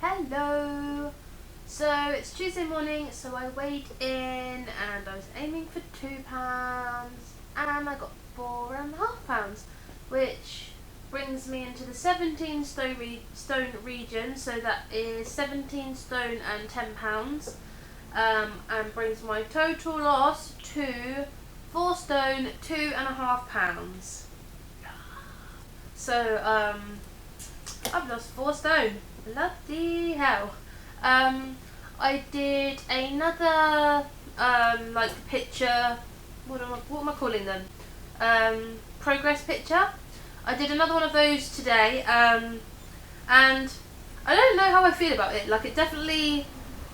Hello! So it's Tuesday morning, so I weighed in and I was aiming for £2 and I got £4.5, which brings me into the 17 stone region, so that is 17 stone and £10, and brings my total loss to 4 stone, £2.5. So I've lost 4 stone. Bloody hell. I did another like picture. What am I calling them? Progress picture. I did another one of those today. And I don't know how I feel about it. Like, it definitely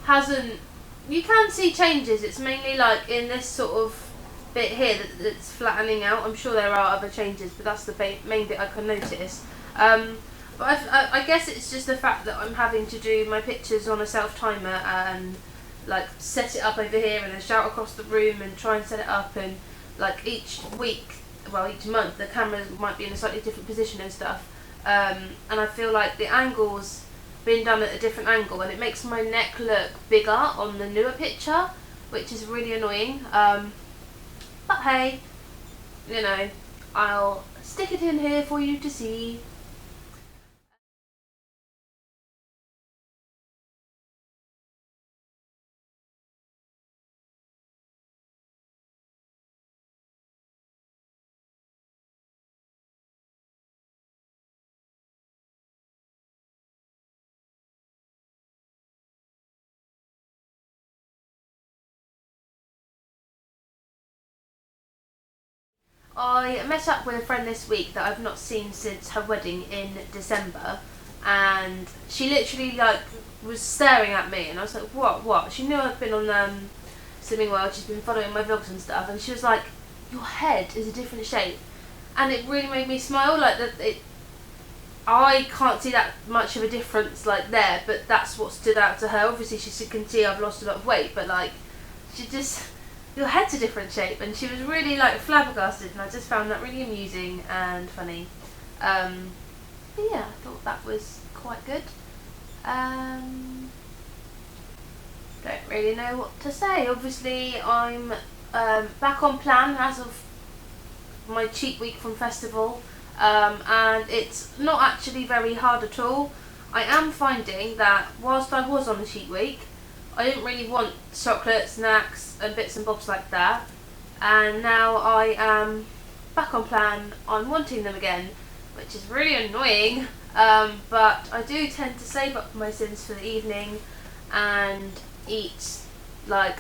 hasn't. You can see changes. It's mainly like in this sort of bit here that's flattening out. I'm sure there are other changes, but that's the main bit I can notice. But I guess it's just the fact that I'm having to do my pictures on a self-timer and like set it up over here and then shout across the room and try and set it up, and like each month the camera might be in a slightly different position and stuff, and I feel like the angle's been done at a different angle and it makes my neck look bigger on the newer picture, which is really annoying, but hey, I'll stick it in here for you to see. I met up with a friend this week that I've not seen since her wedding in December, and she literally was staring at me, and I was like, what? She knew I've been on Slimming World. She's been following my vlogs and stuff, and she was like, your head is a different shape, and it really made me smile. Like that, I can't see that much of a difference like there, but that's what stood out to her. Obviously, she can see I've lost a lot of weight, but like, she just, your head's a different shape, and she was really like flabbergasted, and I just found that really amusing and funny. But yeah, I thought that was quite good. Don't really know what to say. Obviously, I'm back on plan as of my cheat week from festival, and it's not actually very hard at all. I am finding that whilst I was on the cheat week, I didn't really want chocolate, snacks and bits and bobs like that, and now I am back on plan on wanting them again, which is really annoying, but I do tend to save up my sins for the evening and eat like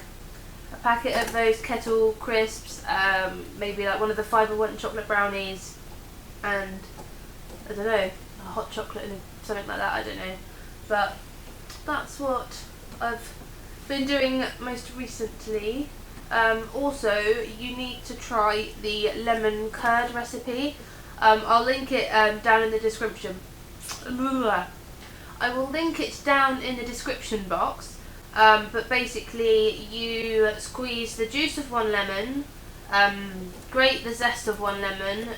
a packet of those Kettle crisps, maybe like one of the Fibre One chocolate brownies, and I don't know, a hot chocolate and something like that, I don't know. But that's what I've been doing most recently. Also, you need to try the lemon curd recipe. I'll link it down in the description. I will link it down in the description box. But basically, you squeeze the juice of 1 lemon, grate the zest of 1 lemon,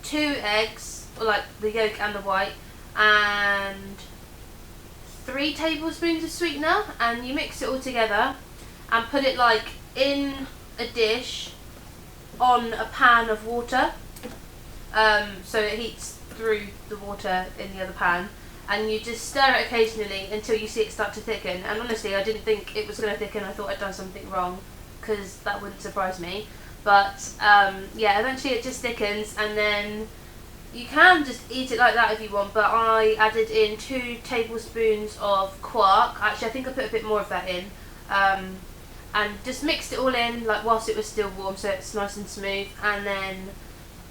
2 eggs, or like the yolk and the white, and 3 tablespoons of sweetener, and you mix it all together and put it like in a dish on a pan of water, so it heats through the water in the other pan, and you just stir it occasionally until you see it start to thicken. And honestly, I didn't think it was going to thicken. I thought I'd done something wrong, because that wouldn't surprise me. But yeah, eventually it just thickens, and then you can just eat it like that if you want, but I added in 2 tablespoons of quark. Actually, I think I put a bit more of that in, and just mixed it all in like whilst it was still warm, so it's nice and smooth, and then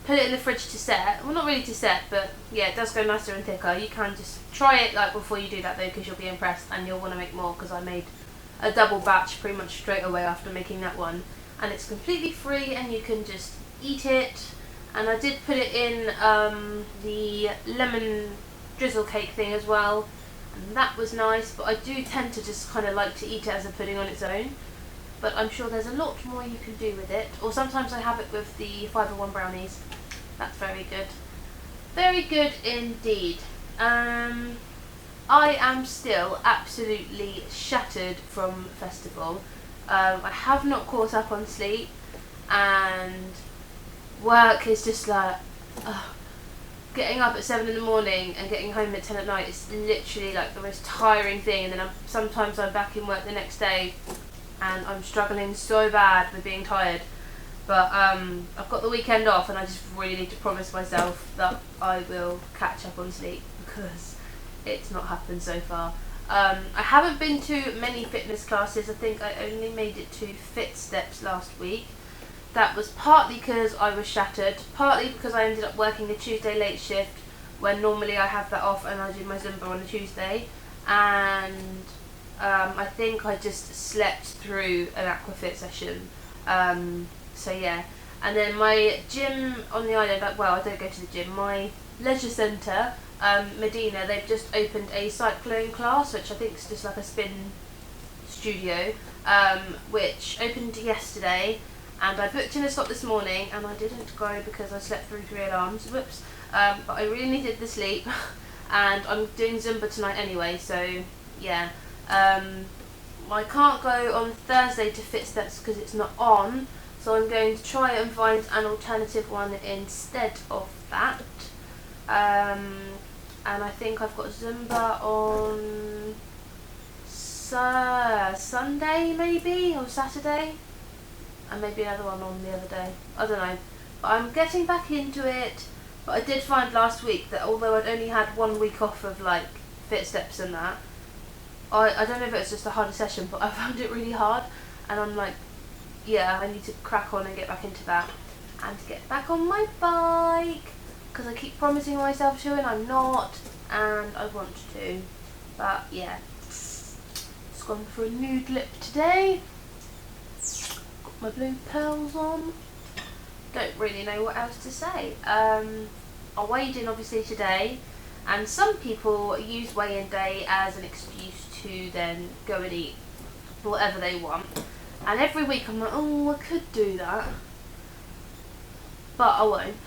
put it in the fridge to set. Well, not really to set, but yeah, it does go nicer and thicker. You can just try it like before you do that though, because you'll be impressed and you'll want to make more, because I made a double batch pretty much straight away after making that one, and it's completely free and you can just eat it. And I did put it in the lemon drizzle cake thing as well, and that was nice, but I do tend to just kind of like to eat it as a pudding on its own. But I'm sure there's a lot more you can do with it. Or sometimes I have it with the Fibre One brownies. That's very good. Very good indeed. I am still absolutely shattered from festival. I have not caught up on sleep, and work is just like, getting up at 7 in the morning and getting home at 10 at night is literally like the most tiring thing. And then sometimes I'm back in work the next day and I'm struggling so bad with being tired. But I've got the weekend off, and I just really need to promise myself that I will catch up on sleep, because it's not happened so far. I haven't been to many fitness classes. I think I only made it to Fit Steps last week. That was partly because I was shattered, partly because I ended up working a Tuesday late shift when normally I have that off and I do my Zumba on a Tuesday. And I think I just slept through an Aquafit session. So yeah. And then my gym on the island, well, I don't go to the gym, my leisure centre, Medina, they've just opened a cyclone class, which I think is just like a spin studio, which opened yesterday. And I booked in a slot this morning, and I didn't go because I slept through 3 alarms. Whoops. But I really needed the sleep, and I'm doing Zumba tonight anyway, so yeah. I can't go on Thursday to Fit Steps because it's not on, so I'm going to try and find an alternative one instead of that. And I think I've got Zumba on Sunday maybe, or Saturday. And maybe another one on the other day. I don't know. But I'm getting back into it. But I did find last week that although I'd only had 1 week off of like Fit Steps and that, I don't know if it was just a harder session, but I found it really hard. And I'm like, yeah, I need to crack on and get back into that. And get back on my bike. Because I keep promising myself to, and I'm not. And I want to. But yeah. Just gone for a nude lip today. My blue pearls on. Don't really know what else to say. I weighed in obviously today, and some people use weigh-in day as an excuse to then go and eat whatever they want. And every week I'm like, oh, I could do that, but I won't.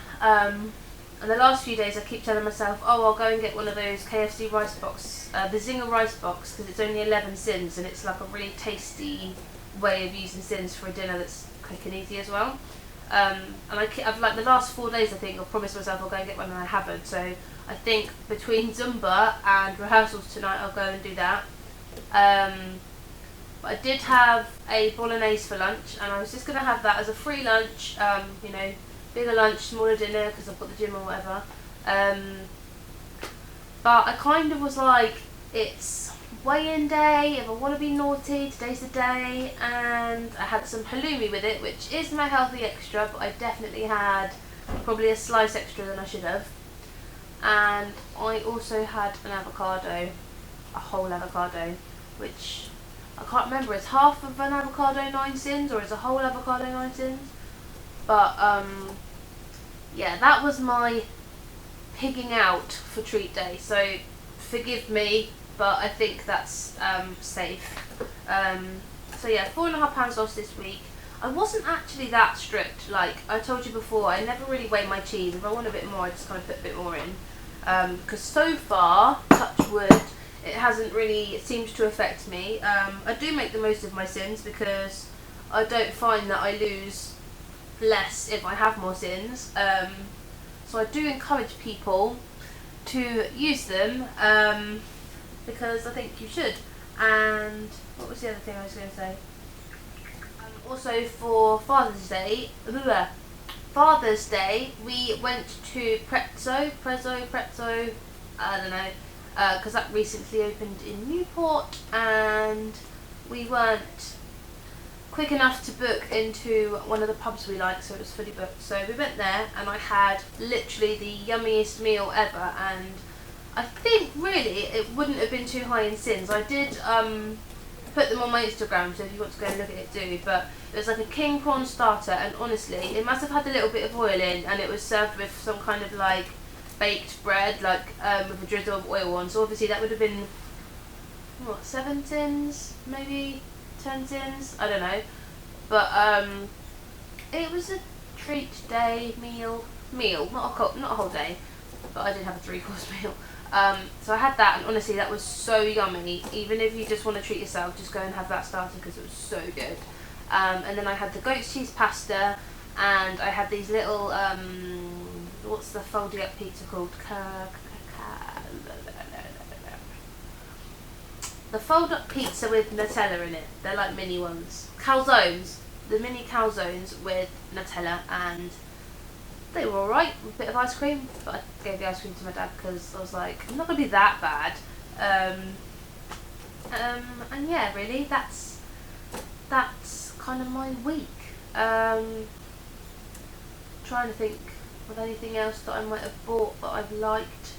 And the last few days I keep telling myself, oh, I'll go and get one of those KFC rice box, the Zinger rice box, because it's only 11 sins, and it's like a really tasty way of using sins for a dinner that's quick and easy as well. And I've like the last 4 days, I think I've promised myself I'll go and get one, and I haven't. So I think between Zumba and rehearsals tonight I'll go and do that. But I did have a bolognese for lunch, and I was just going to have that as a free lunch, you know, bigger lunch, smaller dinner because I've got the gym or whatever. But I kind of was like, it's weigh-in day, if I want to be naughty, today's the day. And I had some halloumi with it, which is my healthy extra, but I definitely had probably a slice extra than I should have. And I also had an avocado, a whole avocado, which I can't remember, is half of an avocado 9 sins, or is a whole avocado 9 sins? But yeah, that was my pigging out for treat day, so forgive me, but I think that's safe. So yeah, £4.5 lost this week. I wasn't actually that strict. Like I told you before, I never really weigh my cheese. If I want a bit more, I just kind of put a bit more in. Because so far, touch wood, it hasn't really seemed to affect me. I do make the most of my sins because I don't find that I lose less if I have more sins. So I do encourage people to use them, because I think you should. And what was the other thing I was going to say? Also for Father's Day, we went to Prezzo, I don't know, because that recently opened in Newport, and we weren't quick enough to book into one of the pubs we like, so it was fully booked. So we went there, and I had literally the yummiest meal ever, and I think really it wouldn't have been too high in sins. I did put them on my Instagram, so if you want to go and look at it, do. But it was like a king prawn starter, and honestly, it must have had a little bit of oil in, and it was served with some kind of like baked bread, like with a drizzle of oil on. So obviously that would have been, what, 7 sins, maybe 10 sins, I don't know. But it was a treat day meal, not a whole day, but I did have a 3-course meal. So I had that, and honestly that was so yummy. Even if you just want to treat yourself, just go and have that starter because it was so good. And then I had the goat's cheese pasta, and I had these little what's the folding up pizza called? The fold up pizza with Nutella in it. They're like mini ones. Calzones. The mini calzones with Nutella, and they were alright with a bit of ice cream, but I gave the ice cream to my dad because I was like, I'm not going to be that bad. And yeah, really, that's kind of my week. Trying to think of anything else that I might have bought that I've liked.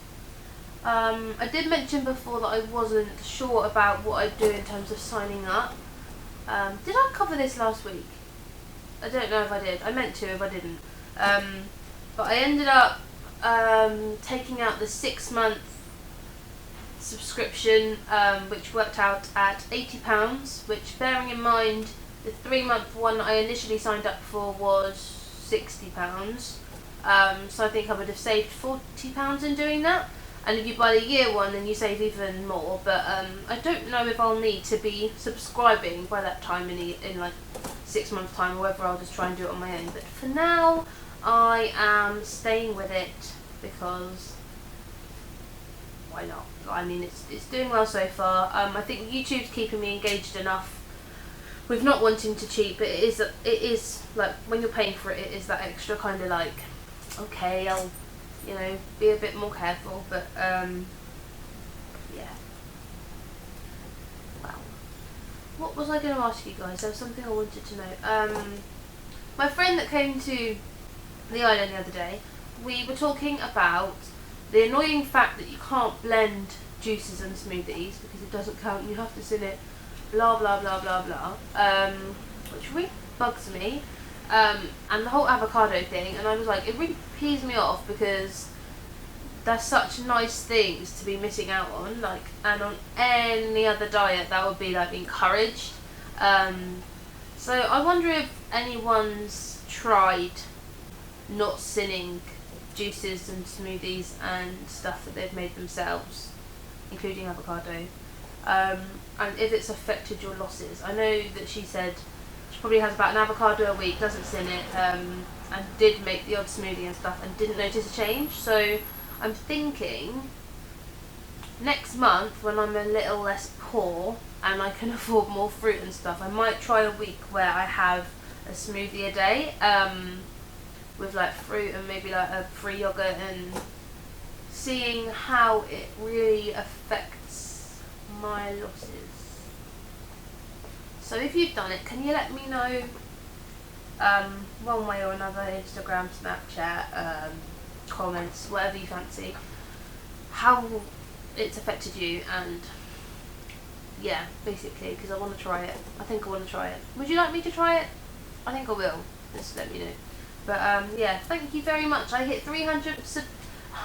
I did mention before that I wasn't sure about what I'd do in terms of signing up. Did I cover this last week? I don't know if I did. I meant to if I didn't. But I ended up taking out the 6-month subscription, which worked out at £80, which, bearing in mind the 3-month one I initially signed up for was £60. So I think I would have saved £40 in doing that. And if you buy the year one, then you save even more. But I don't know if I'll need to be subscribing by that time in like 6 months' time, or whether I'll just try and do it on my own. But for now, I am staying with it because why not? I mean, it's doing well so far. I think YouTube's keeping me engaged enough with not wanting to cheat, but it is like when you're paying for it, it is that extra kind of like, okay, I'll be a bit more careful, but yeah. Well, what was I going to ask you guys? There was something I wanted to know. My friend that came to the island the other day, we were talking about the annoying fact that you can't blend juices and smoothies because it doesn't count, you have to sin it, blah blah blah blah blah, which really bugs me. And the whole avocado thing, and I was like, it really pees me off because there's such nice things to be missing out on, like, and on any other diet that would be like encouraged. So I wonder if anyone's tried not sinning juices and smoothies and stuff that they've made themselves, including avocado, and if it's affected your losses. I know that she said she probably has about an avocado a week, doesn't sin it, and did make the odd smoothie and stuff and didn't notice a change. So I'm thinking next month, when I'm a little less poor and I can afford more fruit and stuff, I might try a week where I have a smoothie a day, with like fruit and maybe like a free yogurt, and seeing how it really affects my losses. So if you've done it, can you let me know, one way or another, Instagram, Snapchat, comments, whatever you fancy, how it's affected you, and yeah, basically, because I want to try it. I think I want to try it. Would you like me to try it? I think I will. Just let me know. But yeah, thank you very much. I hit 300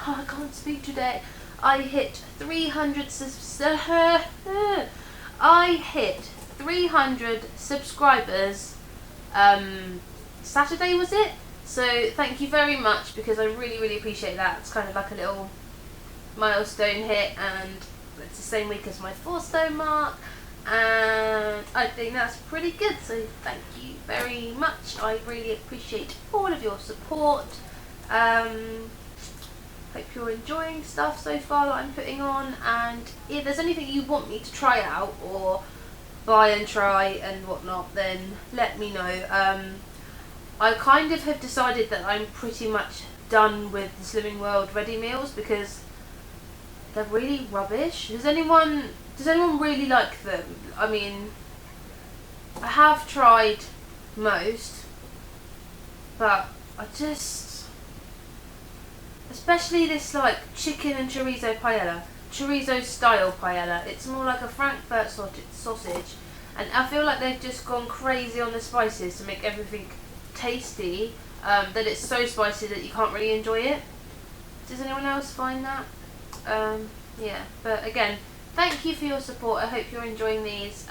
I can't speak today. I hit 300 I hit 300 subscribers Saturday, was it? So thank you very much, because I really, really appreciate that. It's kind of like a little milestone hit, and it's the same week as my 4-stone mark, and I think that's pretty good. So thank you very much. I really appreciate all of your support. Hope you're enjoying stuff so far that I'm putting on, and if there's anything you want me to try out or buy and try and whatnot, then let me know. I kind of have decided that I'm pretty much done with the Slimming World ready meals because they're really rubbish. Does anyone really like them? I mean, I have tried most, but I just, especially this like chicken and chorizo paella, chorizo style paella, it's more like a Frankfurt sausage, and I feel like they've just gone crazy on the spices to make everything tasty, that it's so spicy that you can't really enjoy it. Does anyone else find that? Yeah, but again, thank you for your support. I hope you're enjoying these.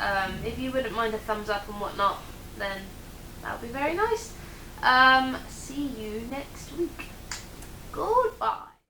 If you wouldn't mind a thumbs up and whatnot, then that would be very nice. See you next week. Goodbye.